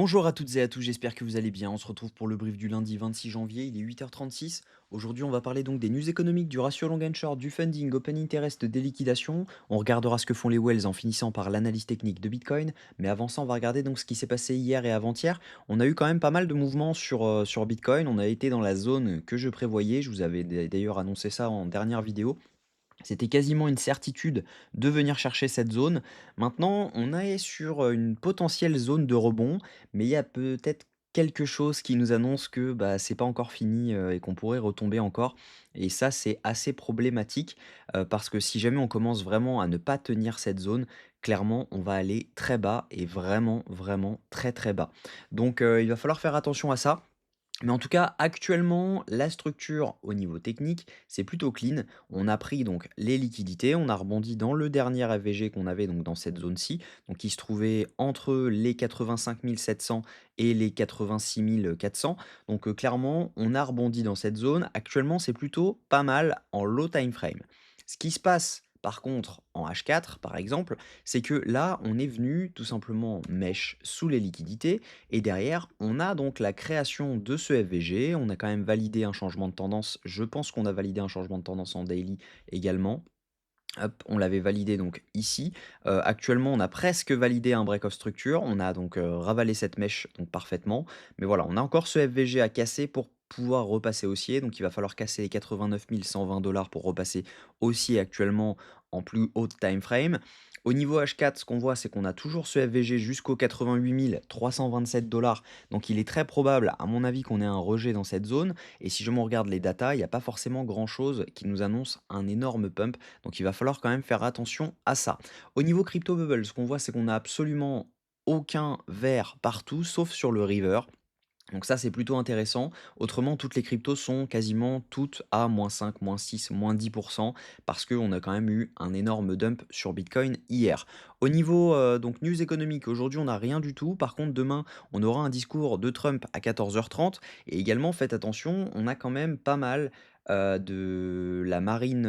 Bonjour à toutes et à tous, j'espère que vous allez bien. On se retrouve pour le brief du lundi 26 janvier, il est 8h36. Aujourd'hui, on va parler donc des news économiques, du ratio long and short, du funding, open interest, des liquidations. On regardera ce que font les wells en finissant par l'analyse technique de Bitcoin. Mais avant ça, on va regarder donc ce qui s'est passé hier et avant-hier. On a eu quand même pas mal de mouvements sur Bitcoin. On a été dans la zone que je prévoyais. Je vous avais d'ailleurs annoncé ça en dernière vidéo. C'était quasiment une certitude de venir chercher cette zone. Maintenant, on est sur une potentielle zone de rebond, mais il y a peut-être quelque chose qui nous annonce que bah, c'est pas encore fini et qu'on pourrait retomber encore. Et ça, c'est assez problématique parce que si jamais on commence vraiment à ne pas tenir cette zone, clairement, on va aller très bas et vraiment, vraiment très très bas. Donc, il va falloir faire attention à ça. Mais en tout cas, actuellement, la structure au niveau technique, c'est plutôt clean. On a pris donc les liquidités, on a rebondi dans le dernier FVG qu'on avait donc dans cette zone-ci, donc qui se trouvait entre les 85 700 et les 86 400. Donc clairement, on a rebondi dans cette zone. Actuellement, c'est plutôt pas mal en low time frame. Ce qui se passe par contre en H4 par exemple, c'est que là, on est venu tout simplement mèche sous les liquidités et derrière, on a donc la création de ce FVG. On a quand même validé un changement de tendance. Je pense qu'on a validé un changement de tendance en daily également. Hop, on l'avait validé donc ici. Actuellement, on a presque validé un break of structure. On a donc ravalé cette mèche donc parfaitement. Mais voilà, on a encore ce FVG à casser pour pouvoir repasser haussier. Donc il va falloir casser les 89 120 dollars pour repasser haussier actuellement en plus haute time frame. Au niveau H4, ce qu'on voit, c'est qu'on a toujours ce FVG jusqu'aux 88 327 dollars. Donc il est très probable, à mon avis, qu'on ait un rejet dans cette zone. Et si je me regarde les datas, il n'y a pas forcément grand-chose qui nous annonce un énorme pump. Donc il va falloir quand même faire attention à ça. Au niveau crypto bubble, ce qu'on voit, c'est qu'on a absolument aucun vert partout, sauf sur le river. Donc ça, c'est plutôt intéressant. Autrement, toutes les cryptos sont quasiment toutes à -5, -6, -10% parce qu'on a quand même eu un énorme dump sur Bitcoin hier. Au niveau donc news économique, aujourd'hui, on n'a rien du tout. Par contre, demain, on aura un discours de Trump à 14h30. Et également, faites attention, on a quand même pas mal de la marine,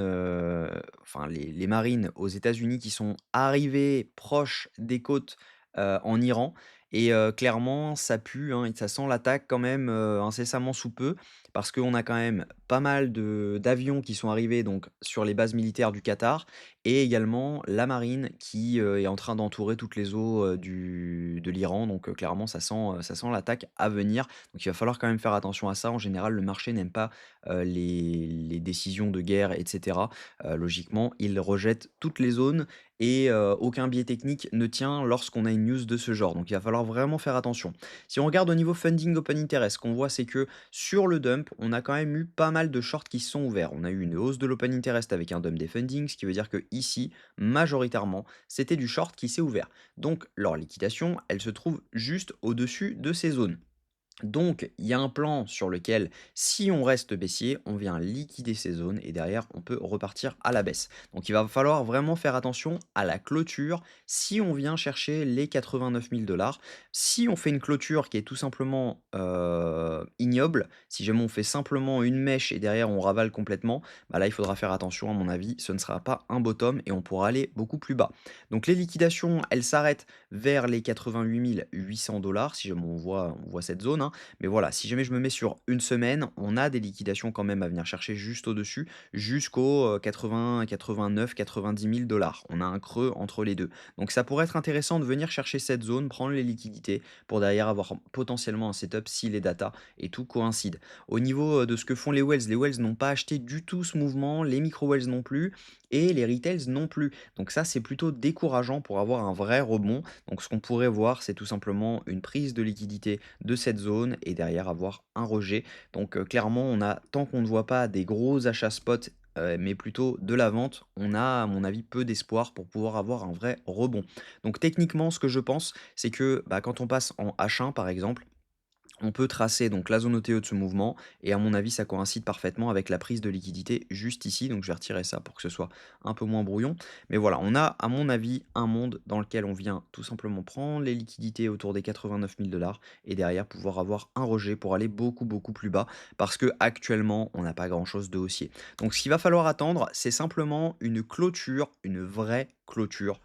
enfin les marines aux États-Unis qui sont arrivés proches des côtes en Iran. Et clairement, ça pue, hein, et ça sent l'attaque quand même, incessamment sous peu. Parce qu'on a quand même pas mal d'avions qui sont arrivés donc sur les bases militaires du Qatar et également la marine qui, est en train d'entourer toutes les eaux, de l'Iran. Donc clairement, ça sent l'attaque à venir. Donc il va falloir quand même faire attention à ça. En général, le marché n'aime pas, les décisions de guerre et cetera. Logiquement, il rejette toutes les zones et aucun biais technique ne tient lorsqu'on a une news de ce genre. Donc il va falloir vraiment faire attention. Si on regarde au niveau funding open interest, ce qu'on voit c'est que sur le dump, on a quand même eu pas mal de shorts qui se sont ouverts. On a eu une hausse de l'open interest avec un dump des fundings, ce qui veut dire que ici, majoritairement, c'était du short qui s'est ouvert. Donc leur liquidation, elle se trouve juste au-dessus de ces zones. Donc, il y a un plan sur lequel, si on reste baissier, on vient liquider ces zones et derrière, on peut repartir à la baisse. Donc, il va falloir vraiment faire attention à la clôture si on vient chercher les 89 000 dollars. Si on fait une clôture qui est tout simplement ignoble, si jamais on fait simplement une mèche et derrière on ravale complètement, bah là, il faudra faire attention, à mon avis, ce ne sera pas un bottom et on pourra aller beaucoup plus bas. Donc, les liquidations, elles s'arrêtent vers les 88 800 dollars, si jamais on voit cette zone, hein. Mais voilà, si jamais je me mets sur une semaine, on a des liquidations quand même à venir chercher juste au-dessus, jusqu'aux 80, 89, 90 000 dollars. On a un creux entre les deux. Donc ça pourrait être intéressant de venir chercher cette zone, prendre les liquidités pour derrière avoir potentiellement un setup si les datas et tout coïncident. Au niveau de ce que font les wells n'ont pas acheté du tout ce mouvement, les micro-wells non plus et les retails non plus. Donc ça, c'est plutôt décourageant pour avoir un vrai rebond. Donc ce qu'on pourrait voir, c'est tout simplement une prise de liquidité de cette zone et derrière avoir un rejet. Donc clairement, on a tant qu'on ne voit pas des gros achats spot mais plutôt de la vente, on a à mon avis peu d'espoir pour pouvoir avoir un vrai rebond. Donc techniquement, ce que je pense, c'est que bah, quand on passe en H1 par exemple, on peut tracer donc la zone OTE de ce mouvement et à mon avis ça coïncide parfaitement avec la prise de liquidité juste ici, donc je vais retirer ça pour que ce soit un peu moins brouillon. Mais voilà, on a à mon avis un monde dans lequel on vient tout simplement prendre les liquidités autour des 89 000 dollars et derrière pouvoir avoir un rejet pour aller beaucoup beaucoup plus bas parce que actuellement on n'a pas grand chose de haussier. Donc ce qu'il va falloir attendre, c'est simplement une clôture, une vraie clôture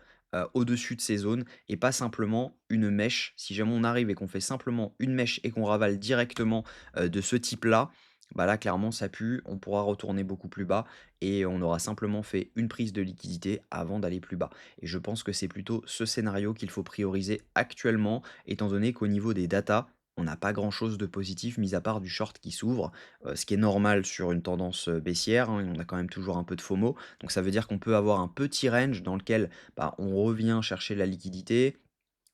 au-dessus de ces zones et pas simplement une mèche. Si jamais on arrive et qu'on fait simplement une mèche et qu'on ravale directement, de ce type-là, bah, là clairement ça pue, on pourra retourner beaucoup plus bas et on aura simplement fait une prise de liquidité avant d'aller plus bas. Et je pense que c'est plutôt ce scénario qu'il faut prioriser actuellement, étant donné qu'au niveau des datas, on n'a pas grand-chose de positif mis à part du short qui s'ouvre, ce qui est normal sur une tendance, baissière, hein, et on a quand même toujours un peu de FOMO. Donc ça veut dire qu'on peut avoir un petit range dans lequel, bah, on revient chercher la liquidité.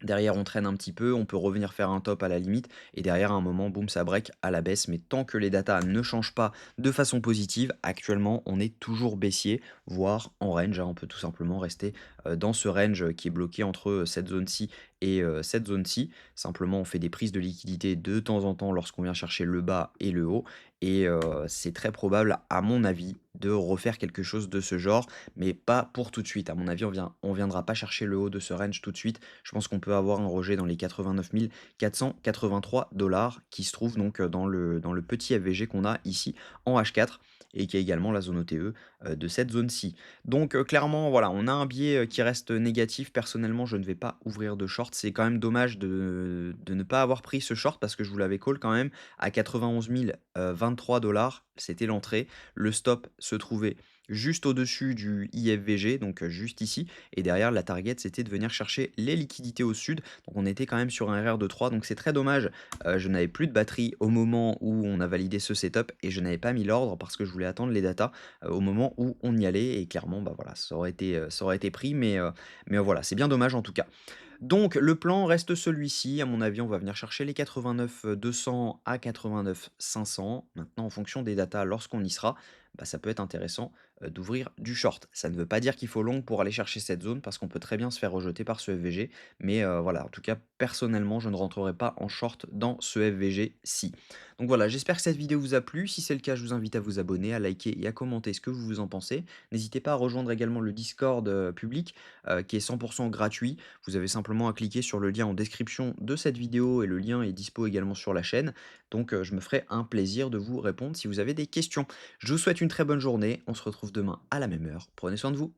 Derrière, on traîne un petit peu, on peut revenir faire un top à la limite, et derrière, à un moment, boum, ça break à la baisse. Mais tant que les datas ne changent pas de façon positive, actuellement, on est toujours baissier, voire en range, hein. On peut tout simplement rester dans ce range qui est bloqué entre cette zone-ci et cette zone-ci. Simplement, on fait des prises de liquidité de temps en temps lorsqu'on vient chercher le bas et le haut. Et c'est très probable, à mon avis, de refaire quelque chose de ce genre, mais pas pour tout de suite. À mon avis, on viendra pas chercher le haut de ce range tout de suite. Je pense qu'on peut avoir un rejet dans les 89 483 qui se trouve donc dans le petit FVG qu'on a ici en H4 et qui est également la zone OTE de cette zone-ci. Donc clairement, voilà, on a un biais qui reste négatif. Personnellement, je ne vais pas ouvrir de short. C'est quand même dommage de ne pas avoir pris ce short parce que je vous l'avais call quand même à 91 023 $. C'était l'entrée. Le stop se trouvait juste au-dessus du IFVG, donc juste ici. Et derrière, la target, c'était de venir chercher les liquidités au sud. Donc on était quand même sur un RR de 3. Donc c'est très dommage. Je n'avais plus de batterie au moment où on a validé ce setup et je n'avais pas mis l'ordre parce que je voulais attendre les datas au moment où on y allait. Et clairement, bah voilà, ça aurait été pris. Mais voilà, c'est bien dommage en tout cas. Donc le plan reste celui-ci. À mon avis, on va venir chercher les 89 200 à 89 500. Maintenant, en fonction des datas, lorsqu'on y sera, bah, ça peut être intéressant d'ouvrir du short. Ça ne veut pas dire qu'il faut long pour aller chercher cette zone parce qu'on peut très bien se faire rejeter par ce FVG. Mais voilà, en tout cas, personnellement, je ne rentrerai pas en short dans ce FVG-ci. Donc voilà, j'espère que cette vidéo vous a plu. Si c'est le cas, je vous invite à vous abonner, à liker et à commenter ce que vous en pensez. N'hésitez pas à rejoindre également le Discord public qui est 100% gratuit. Vous avez simplement à cliquer sur le lien en description de cette vidéo et le lien est dispo également sur la chaîne. Donc je me ferai un plaisir de vous répondre si vous avez des questions. Je vous souhaite une très bonne journée. On se retrouve demain à la même heure. Prenez soin de vous.